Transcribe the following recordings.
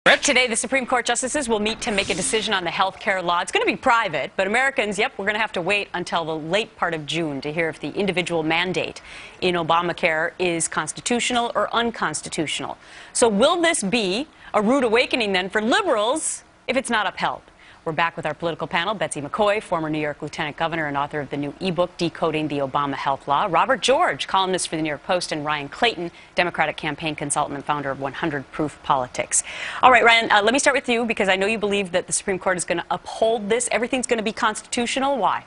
Rich? Today, the Supreme Court justices will meet to make a decision on the health care law. It's going to be private, but Americans, we're going to have to wait until the late part of June to hear if the individual mandate in Obamacare is constitutional or unconstitutional. So will this be a rude awakening then for liberals if it's not upheld? We're back with our political panel, Betsy McCoy, former New York Lieutenant Governor and author of the new ebook, Decoding the Obama Health Law, Robert George, columnist for the New York Post, and Ryan Clayton, Democratic campaign consultant and founder of 100 Proof Politics. All right, Ryan, let me start with you because I know you believe that the Supreme Court is going to uphold this. Everything's going to be constitutional. Why?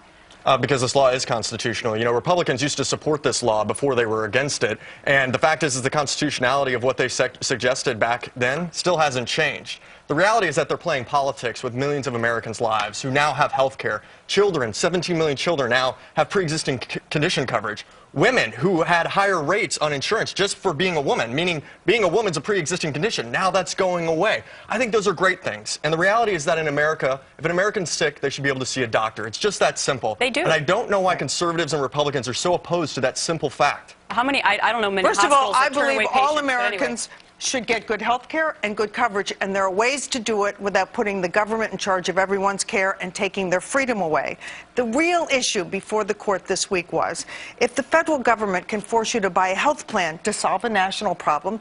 Because this law is constitutional. You know, Republicans used to support this law before they were against it. And the fact is the constitutionality of what they suggested back then still hasn't changed. The reality is that they're playing politics with millions of Americans' lives who now have health care. Children, 17 million children now have pre-existing condition coverage. Women who had higher rates on insurance just for being a woman, meaning being a woman's a pre-existing condition. Now that's going away. I think those are great things. And the reality is that in America, if an American's sick, they should be able to see a doctor. It's just that simple. They do. And I don't know why conservatives and Republicans are so opposed to that simple fact. How many, I don't know many First of all, I hospitals that turn away believe patients, all Americans should get good health care and good coverage, and there are ways to do it without putting the government in charge of everyone's care and taking their freedom away. The real issue before the court this week was, if the federal government can force you to buy a health plan to solve a national problem,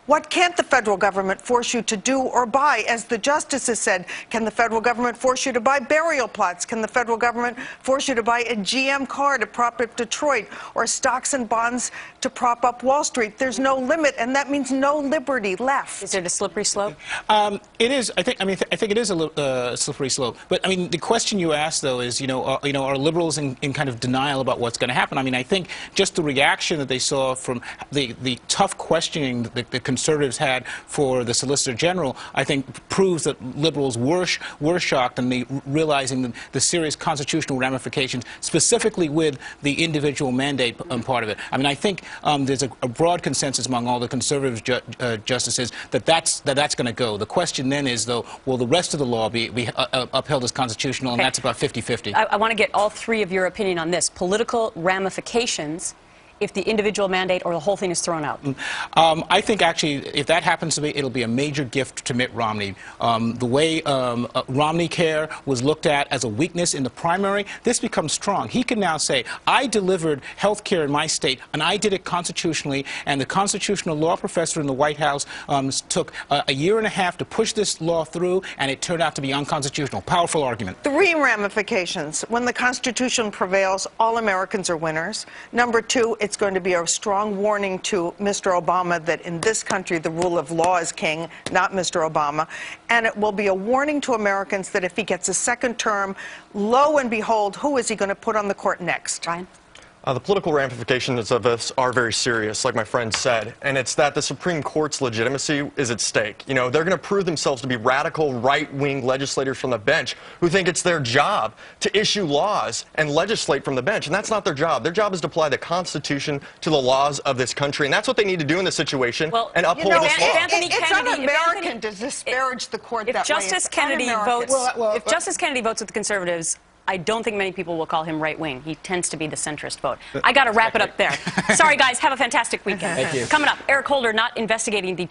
what can't the federal government force you to do or buy? As the justices said, can the federal government force you to buy burial plots? Can the federal government force you to buy a GM car to prop up Detroit or stocks and bonds to prop up Wall Street? There's no limit, and that means no liberty left. Is it a slippery slope? It is. I think it is a slippery slope. But I mean, the question you asked though is, are liberals in kind of denial about what's going to happen? I mean, I think just the reaction that they saw from the tough questioning that the conservatives had for the Solicitor General, I think proves that liberals were shocked and realizing the serious constitutional ramifications, specifically with the individual mandate part of it. I mean, I think there's a broad consensus among all the conservative justices that that's going to go. The question then is, though, will the rest of the law be upheld as constitutional? Okay. And that's about 50-50. I want to get all three of your opinion on this. Political ramifications if the individual mandate or the whole thing is thrown out? I think actually if that happens to be, it'll be a major gift to Mitt Romney. The way Romney Care was looked at as a weakness in the primary, this becomes strong. He can now say, I delivered health care in my state and I did it constitutionally, and the constitutional law professor in the White House took a year and a half to push this law through, and it turned out to be unconstitutional. Powerful argument. Three ramifications. When the Constitution prevails, all Americans are winners. Number two, it's going to be a strong warning to Mr. Obama that in this country the rule of law is king, not Mr. Obama. And it will be a warning to Americans that if he gets a second term, lo and behold, who is he going to put on the court next? Ryan? The political ramifications of this are very serious, like my friend said, and it's that the Supreme Court's legitimacy is at stake. You know, they're going to prove themselves to be radical right-wing legislators from the bench who think it's their job to issue laws and legislate from the bench, and that's not their job. Their job is to apply the Constitution to the laws of this country, and that's what they need to do in this situation and uphold this law. It's un-American to disparage the court that way. If Justice Kennedy votes with the conservatives, I don't think many people will call him right-wing. He tends to be the centrist vote. I got to wrap it up there. Sorry, guys. Have a fantastic weekend. Thank you. Coming up, Eric Holder not investigating the